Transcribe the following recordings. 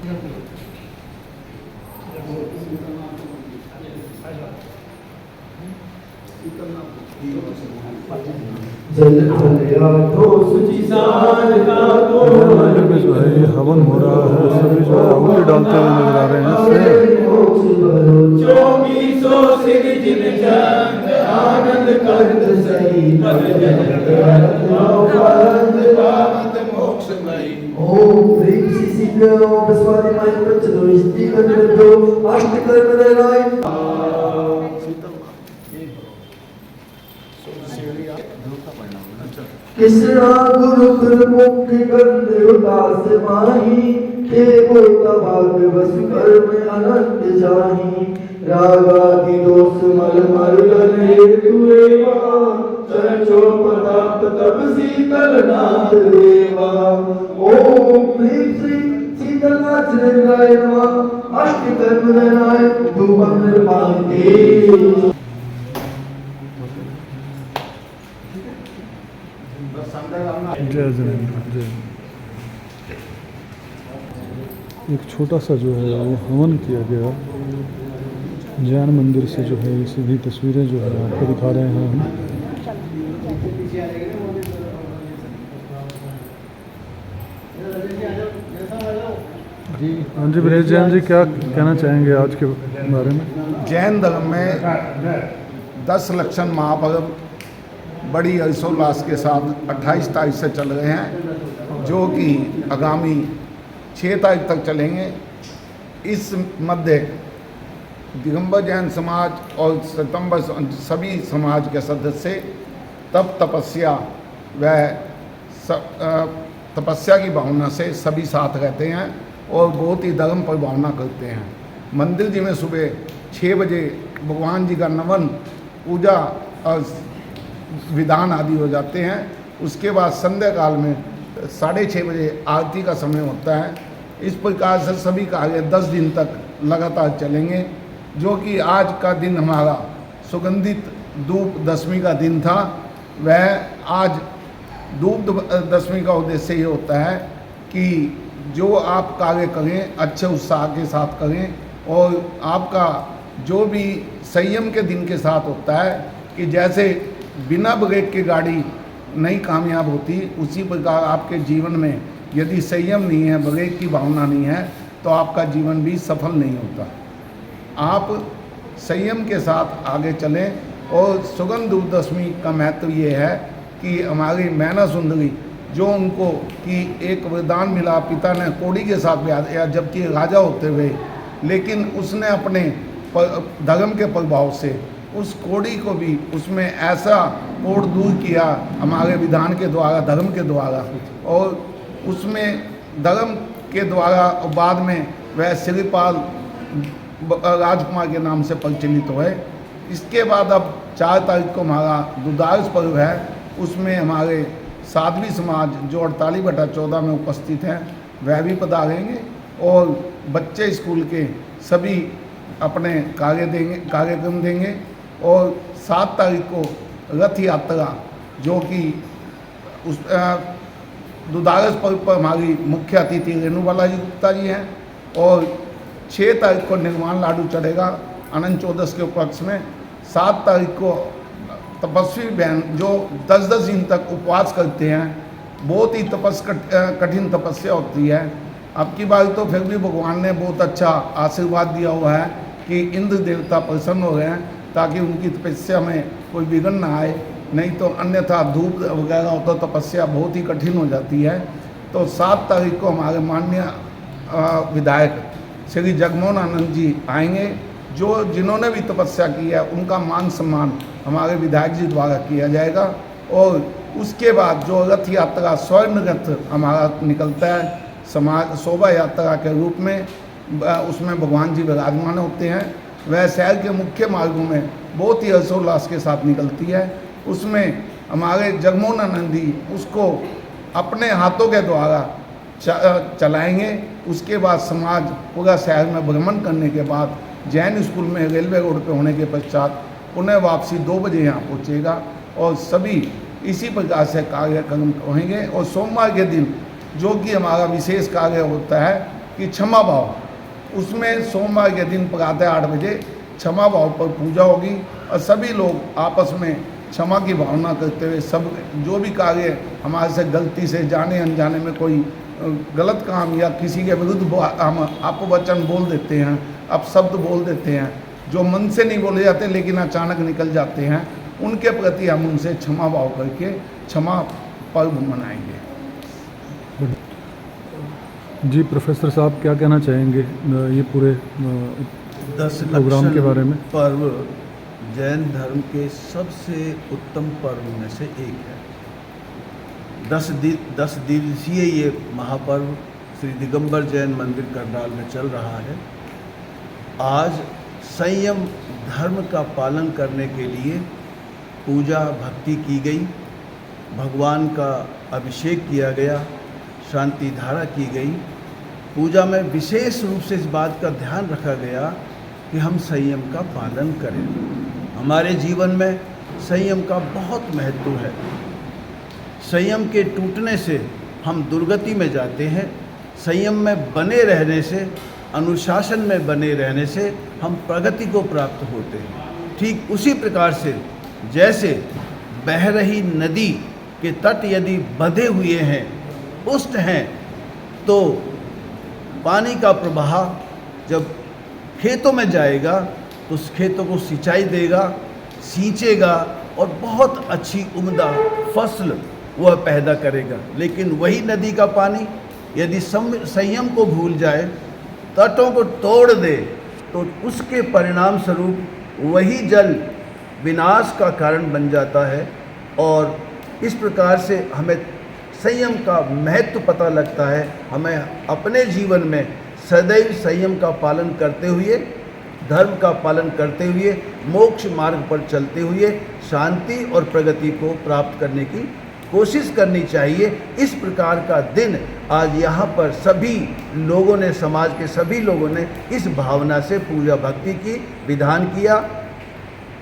जल फलिया तो सुचिसान का तो मंदिर में जो है ये हवन हो रहा है, सभी जो है आहुति डालते हुए नजर आ रहे हैं। चौबीसों सिर जिन जंग आनंद कंद सही पर मोक्षमयी ओम ह्रीं श्री सिद्ध ओम बसवादी माय प्रचलो इष्टि कंदो अष्ट कर्म दलाय किसना गुरु गुरमुख गंध उदास माही के बोता भाग बस कर्म अनंत जाही रागा की दोष मल मल लने तुए चरण चौपदात तब शीतल नाथ देवा ओम ह्रीं श्री शीतलनाथ जनाय नमः अष्ट कर्म दलाय धूपम निर्माण के जय जिनेंद्र जय। एक छोटा सा जो है वो हवन किया गया जैन मंदिर से जो है, ये सीधी तस्वीरें जो है आपको दिखा रहे हैं हम। जी हाँ जी, ब्रजेश जैन जी क्या कहना चाहेंगे आज के बारे में? जैन धर्म में 10 लक्षण महापर्व बड़ी हर्षोल्लास के साथ 28 तारीख से चल रहे हैं, जो कि आगामी 6 तारीख तक चलेंगे। इस मध्य दिगंबर जैन समाज और श्वेतांबर सभी समाज के सदस्य तप तपस्या व तपस्या की भावना से सभी साथ रहते हैं और बहुत ही धर्म पर भावना करते हैं। मंदिर जी में सुबह 6 बजे भगवान जी का नवन पूजा और विधान आदि हो जाते हैं। उसके बाद संध्या काल में 6:30 बजे आरती का समय होता है। इस प्रकार से सभी कार्य 10 दिन तक लगातार चलेंगे, जो कि आज का दिन हमारा सुगंधित धूप दशमी का दिन था। वह आज धूप दशमी का उद्देश्य ये होता है कि जो आप कार्य करें अच्छे उत्साह के साथ करें, और आपका जो भी संयम के दिन के साथ होता है कि जैसे बिना ब्रेक की गाड़ी नहीं कामयाब होती, उसी प्रकार आपके जीवन में यदि संयम नहीं है, ब्रेक की भावना नहीं है, तो आपका जीवन भी सफल नहीं होता। आप संयम के साथ आगे चलें। और सुगंध धूप दशमी का महत्व ये है कि हमारी मैना सुंदरी जो उनको कि एक वरदान मिला, पिता ने कोड़ी के साथ ब्याह दिया जबकि राजा होते हुए, लेकिन उसने अपने धर्म के प्रभाव से उस कोड़ी को भी उसमें ऐसा कोड दूर किया हमारे विधान के द्वारा, धर्म के द्वारा, और उसमें धर्म के द्वारा बाद में वह श्रीपाल राजकुमार के नाम से प्रचलित हुए। इसके बाद अब 4 तारीख को हमारा दुदारस पर्व है, उसमें हमारे साध्वी समाज जो 48/14 में उपस्थित हैं वह भी पधारेंगे, और बच्चे स्कूल के सभी अपने कार्यक्रम देंगे। और 7 तारीख को रथ यात्रा जो कि उस दुदारस पर्व पर हमारी मुख्य अतिथि रेणुबाला जी गुप्ता जी हैं, और 6 तारीख को निर्वाण लाडू चढ़ेगा अनंत चौदस के उपलक्ष्य में। 7 तारीख को तपस्वी बहन जो 10-10 दिन तक उपवास करते हैं, बहुत ही कठिन तपस्या होती है। अब की बार तो फिर भी भगवान ने बहुत अच्छा आशीर्वाद दिया हुआ है कि इंद्र देवता प्रसन्न हो गए हैं, ताकि उनकी तपस्या में कोई विघ्न ना आए, नहीं तो अन्यथा धूप वगैरह हो तो तपस्या बहुत ही कठिन हो जाती है। तो 7 तारीख को हमारे माननीय विधायक श्री जगमोहन आनंद जी आएंगे, जो जिन्होंने भी तपस्या की है उनका मान सम्मान हमारे विधायक जी द्वारा किया जाएगा। और उसके बाद जो रथ यात्रा स्वर्ण रथ हमारा निकलता है समाज शोभा यात्रा के रूप में, उसमें भगवान जी विराजमान होते हैं। वह शहर के मुख्य मार्गों में बहुत ही हर्षोल्लास के साथ निकलती है। उसमें हमारे जगमोहन आनंद जी उसको अपने हाथों के द्वारा चलाएंगे। उसके बाद समाज पूरा शहर में भ्रमण करने के बाद जैन स्कूल में रेलवे रोड पे होने के पश्चात पुनः वापसी 2 बजे यहाँ पहुँचेगा, और सभी इसी प्रकार से कार्यक्रम होंगे। और सोमवार के दिन जो कि हमारा विशेष कार्य होता है कि क्षमा भाव, उसमें सोमवार के दिन प्रातः 8 बजे क्षमा भाव पर पूजा होगी और सभी लोग आपस में क्षमा की भावना करते हुए सब जो भी कार्य हमारे से गलती से जाने अनजाने में कोई गलत काम या किसी के विरुद्ध हम अपवचन बोल देते हैं, अपशब्द बोल देते हैं, जो मन से नहीं बोले जाते लेकिन अचानक निकल जाते हैं, उनके प्रति हम उनसे क्षमा भाव करके क्षमा पर्व मनाएंगे। जी प्रोफेसर साहब क्या कहना चाहेंगे ये पूरे 10 प्रोग्राम के बारे में? पर्व जैन धर्म के सबसे उत्तम पर्व में से एक है। 10 दिवसीय ये महापर्व श्री दिगंबर जैन मंदिर करनाल में चल रहा है। आज संयम धर्म का पालन करने के लिए पूजा भक्ति की गई, भगवान का अभिषेक किया गया, शांति धारा की गई। पूजा में विशेष रूप से इस बात का ध्यान रखा गया कि हम संयम का पालन करें। हमारे जीवन में संयम का बहुत महत्व है। संयम के टूटने से हम दुर्गति में जाते हैं। संयम में बने रहने से, अनुशासन में बने रहने से हम प्रगति को प्राप्त होते हैं। ठीक उसी प्रकार से जैसे बह रही नदी के तट यदि बंधे हुए हैं, पुष्ट हैं, तो पानी का प्रवाह जब खेतों में जाएगा तो उस खेतों को सिंचाई देगा, सींचेगा और बहुत अच्छी उम्दा फसल वह पैदा करेगा। लेकिन वही नदी का पानी यदि संयम को भूल जाए, तटों को तोड़ दे, तो उसके परिणाम स्वरूप वही जल विनाश का कारण बन जाता है। और इस प्रकार से हमें संयम का महत्व पता लगता है। हमें अपने जीवन में सदैव संयम का पालन करते हुए, धर्म का पालन करते हुए, मोक्ष मार्ग पर चलते हुए शांति और प्रगति को प्राप्त करने की कोशिश करनी चाहिए। इस प्रकार का दिन आज यहाँ पर सभी लोगों ने, समाज के सभी लोगों ने इस भावना से पूजा भक्ति की, विधान किया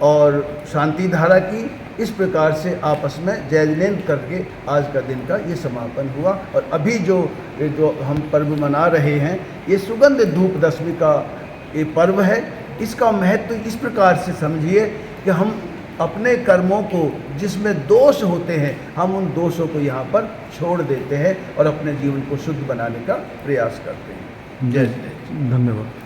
और शांति धारा की। इस प्रकार से आपस में जय जिनेन्द्र करके आज का दिन का ये समापन हुआ। और अभी जो हम पर्व मना रहे हैं, ये सुगंध धूप दशमी का ये पर्व है। इसका महत्व इस प्रकार से समझिए कि हम अपने कर्मों को, जिसमें दोष होते हैं, हम उन दोषों को यहाँ पर छोड़ देते हैं और अपने जीवन को शुद्ध बनाने का प्रयास करते हैं। जय जिनेन्द्र। धन्यवाद।